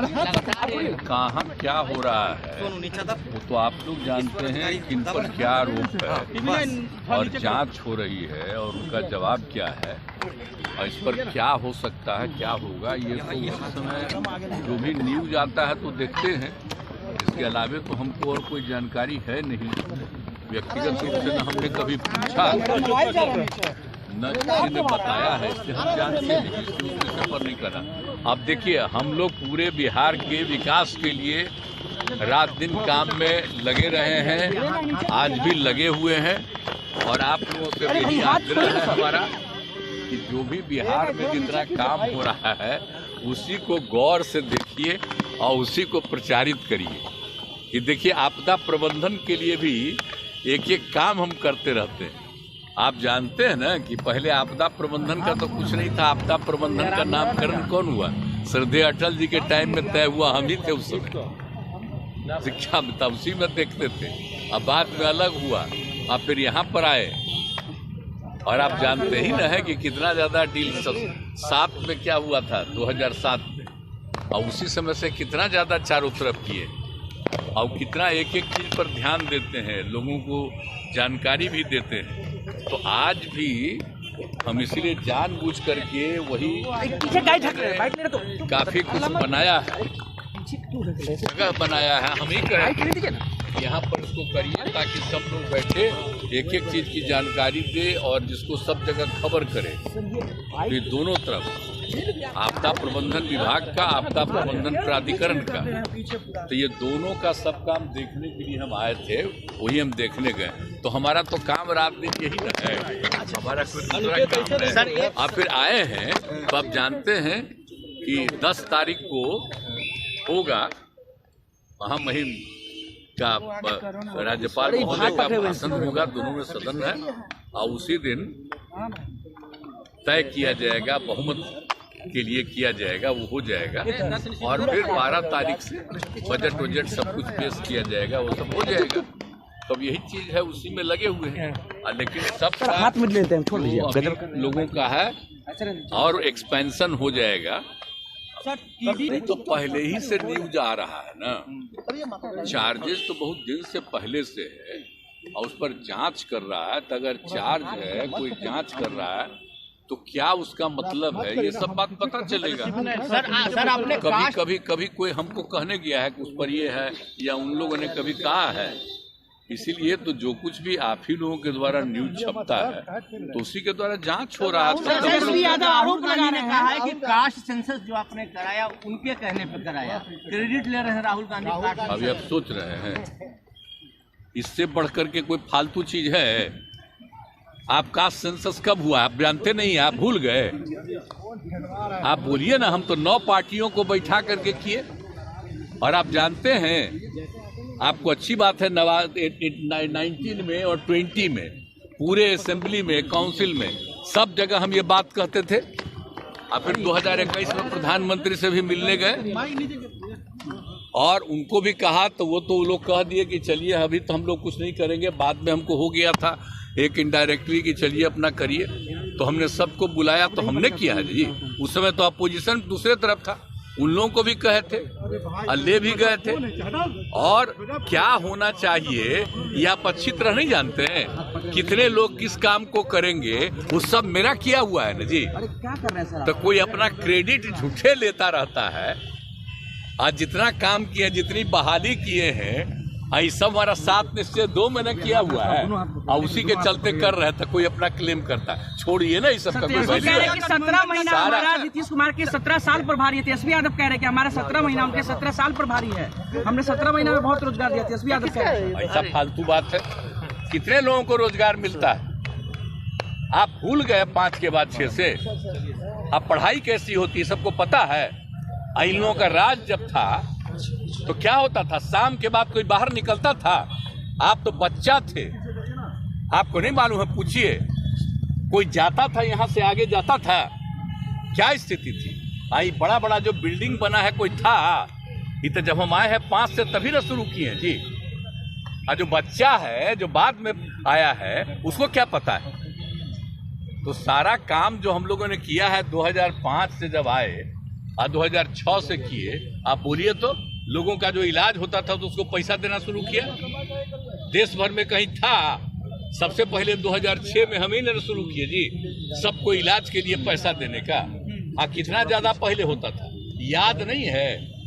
कहाँ क्या हो रहा है वो तो आप लोग जानते हैं, किन पर क्या आरोप है और जांच हो रही है और उनका जवाब क्या है और इस पर क्या हो सकता है, क्या होगा, ये तो उस समय जो भी न्यूज आता है तो देखते हैं। इसके अलावे तो हमको और कोई जानकारी है नहीं। व्यक्तिगत रूप से न हमने कभी पूछा न किसी ने बताया है, इसलिए हम जानते नहीं, इसलिए सफर नहीं करा। अब देखिए, हम लोग पूरे बिहार के विकास के लिए रात दिन काम में लगे रहे हैं, आज भी लगे हुए हैं और आप लोगों से यही आग्रह है हमारा कि जो भी बिहार में जितना काम हो रहा है उसी को गौर से देखिए और उसी को प्रचारित करिए। कि देखिए, आपदा प्रबंधन के लिए भी एक एक काम हम करते रहते हैं। आप जानते हैं ना कि पहले आपदा प्रबंधन का तो कुछ नहीं था। आपदा प्रबंधन का नामकरण कौन हुआ? श्रद्धेय अटल जी के टाइम में तय हुआ, हम ही थे उस समय। शिक्षा में तब उसी में देखते थे, अब बाद में अलग हुआ, अब फिर यहाँ पर आए और आप जानते ही ना है कि कितना ज्यादा डील 7 में क्या हुआ था 2007 में, और उसी समय से कितना ज्यादा चारों तरफ किए और कितना एक एक चीज पर ध्यान देते हैं, लोगों को जानकारी भी देते हैं। तो आज भी हम इसीलिए जानबूझ करके वही काफी कुछ बनाया है, जगह बनाया है, हम ही करें यहाँ पर इसको करिए ताकि सब लोग बैठे एक एक चीज की जानकारी दे और जिसको सब जगह खबर करे। तो ये दोनों तरफ, आपदा प्रबंधन विभाग का, आपदा प्रबंधन प्राधिकरण का, तो ये दोनों का सब काम देखने के लिए हम आए थे, वही हम देखने गए। तो हमारा तो काम रात दिन यही न है, हमारा कोई दूसरा काम है। आप फिर आए हैं तो आप जानते हैं कि 10 तारीख को होगा महामहिम का राज्यपाल महोदय का भाषण होगा, दोनों में सदन है और उसी दिन तय किया जाएगा, बहुमत के लिए किया जाएगा, वो हो जाएगा और फिर 12 तारीख से बजट सब कुछ पेश किया जाएगा, वो सब हो जाएगा। तो अब यही चीज है, उसी में लगे हुए हैं। लेकिन सब हाथ में लेते हैं, छोड़ दीजिए, लोगों का है और एक्सपेंशन हो जाएगा। तो पहले ही से न्यूज आ रहा है ना, चार्जेस तो बहुत दिन से पहले से है और उस पर जांच कर रहा है। तो अगर चार्ज है, कोई जांच कर रहा है तो क्या उसका मतलब है, ये सब बात पता चलेगा। सर आपने कभी कोई हमको कहने गया है कि उस पर ये है, या उन लोगों ने कभी कहा है। इसीलिए तो जो कुछ भी आप ही लोगों के द्वारा न्यूज छपता है तो उसी के द्वारा जांच हो रहा है। आरोप लगाने कहा है कि कास्ट सेंसस जो आपने कराया उनके कहने पर कराया, क्रेडिट ले रहे हैं राहुल गांधी। अभी आप सोच रहे हैं इससे बढ़कर के कोई फालतू चीज है? आप कास्ट सेंसस कब हुआ आप जानते नहीं, आप भूल गए? आप बोलिए ना, हम तो 9 पार्टियों को बैठा करके किए और आप जानते हैं, आपको अच्छी बात है, 19 में और 20 में पूरे असेंबली में, काउंसिल में, सब जगह हम ये बात कहते थे। और फिर 2021 में प्रधानमंत्री से भी मिलने गए और उनको भी कहा तो वो लोग कह दिए कि चलिए अभी तो हम लोग कुछ नहीं करेंगे, बाद में हमको हो गया था एक इनडायरेक्टली कि चलिए अपना करिए। तो हमने सबको बुलाया तो हमने किया है जी। उस समय तो अपोजिशन दूसरे तरफ था, उन लोगों को भी कहे थे और ले भी गए थे। और क्या होना चाहिए ये आप अच्छी तरह नहीं जानते हैं, कितने लोग किस काम को करेंगे वो सब मेरा किया हुआ है ना जी। तो कोई अपना क्रेडिट झूठे लेता रहता है। आज जितना काम किए, जितनी बहाली किए हैं, ये सब हमारा 7 निश्चय 2 महीने किया हुआ है और उसी के चलते कर रहे थे। कोई अपना क्लेम करता है, छोड़िए ना, इस सब का कोई 17 महीना हमारा नीतीश कुमार के 17 साल पर भारी है। तेजस्वी यादव कह रहे हैं कि हमारा 17 महीना उनके 17 साल पर भारी है। हमने 17 महीना में बहुत रोजगार दिया। तेजस्वी यादव कह रहे हैं ऐसा फालतू बात है। कितने लोगों को रोजगार मिलता है? आप भूल गए 5 के बाद 6 से। अब पढ़ाई कैसी होती है सबको पता है। इन लोगों का राज जब था तो क्या होता था, शाम के बाद कोई बाहर निकलता था? आप तो बच्चा थे, आपको नहीं मालूम है, पूछिए। कोई जाता था यहाँ से आगे जाता था, क्या स्थिति थी? आई बड़ा बड़ा जो बिल्डिंग बना है कोई था? ये तो जब हम आए हैं 5 से तभी ना शुरू किए हैं जी। और जो बच्चा है जो बाद में आया है उसको क्या पता है? तो सारा काम जो हम लोगों ने किया है 2005 से जब आए और 2006 से किए। आप बोलिए तो लोगों का जो इलाज होता था तो उसको पैसा देना शुरू किया। देश भर में कहीं था सबसे पहले 2006 में हम ही ने शुरू किए जी, सबको इलाज के लिए पैसा देने का। कितना ज्यादा पहले होता था याद नहीं है।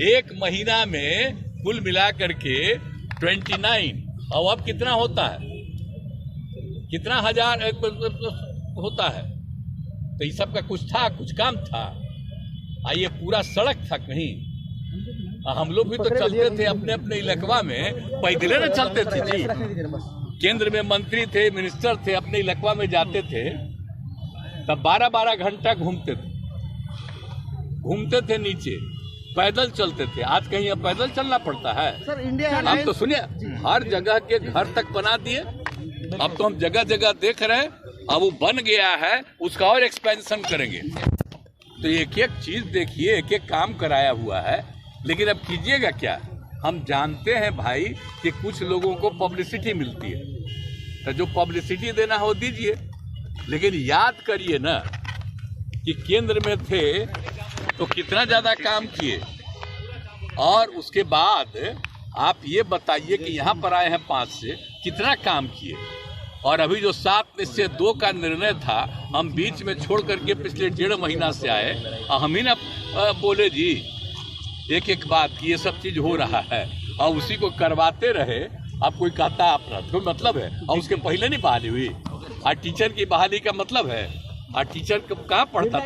एक महीना में कुल मिला करके 29, और अब कितना होता है, कितना हजार होता है। तो ये सब का कुछ था, कुछ काम था। ये पूरा सड़क था कहीं। हम लोग भी तो चलते थे अपने अपने इलाकवा में, पैदल न चलते थे जी। केंद्र में मंत्री थे, मिनिस्टर थे, अपने इलाकवा में जाते थे तब 12-12 घंटा घूमते थे नीचे, पैदल चलते थे। आज कहीं अब पैदल चलना पड़ता है सर। इंडिया अब तो सुनिए, हर जगह के घर तक बना दिए। अब तो हम जगह जगह देख रहे हैं, अब वो बन गया है, उसका और एक्सपेंशन करेंगे। तो एक एक चीज देखिए, एक एक काम कराया हुआ है। लेकिन अब कीजिएगा क्या? हम जानते हैं भाई कि कुछ लोगों को पब्लिसिटी मिलती है, तो जो पब्लिसिटी देना हो दीजिए। लेकिन याद करिए ना कि केंद्र में थे तो कितना ज्यादा काम किए, और उसके बाद आप ये बताइए कि यहाँ पर आए हैं 5 से कितना काम किए। और अभी जो 7 में से 2 का निर्णय था, हम बीच में छोड़ करके पिछले 1.5 महीना से आए, हम ही ना बोले जी एक एक बात की ये सब चीज हो रहा है, और उसी को करवाते रहे। अब कोई कहता है अपना कोई मतलब है, और उसके पहले नहीं बहाली हुई। टीचर की बहाली का मतलब है, टीचर कहाँ पढ़ता था?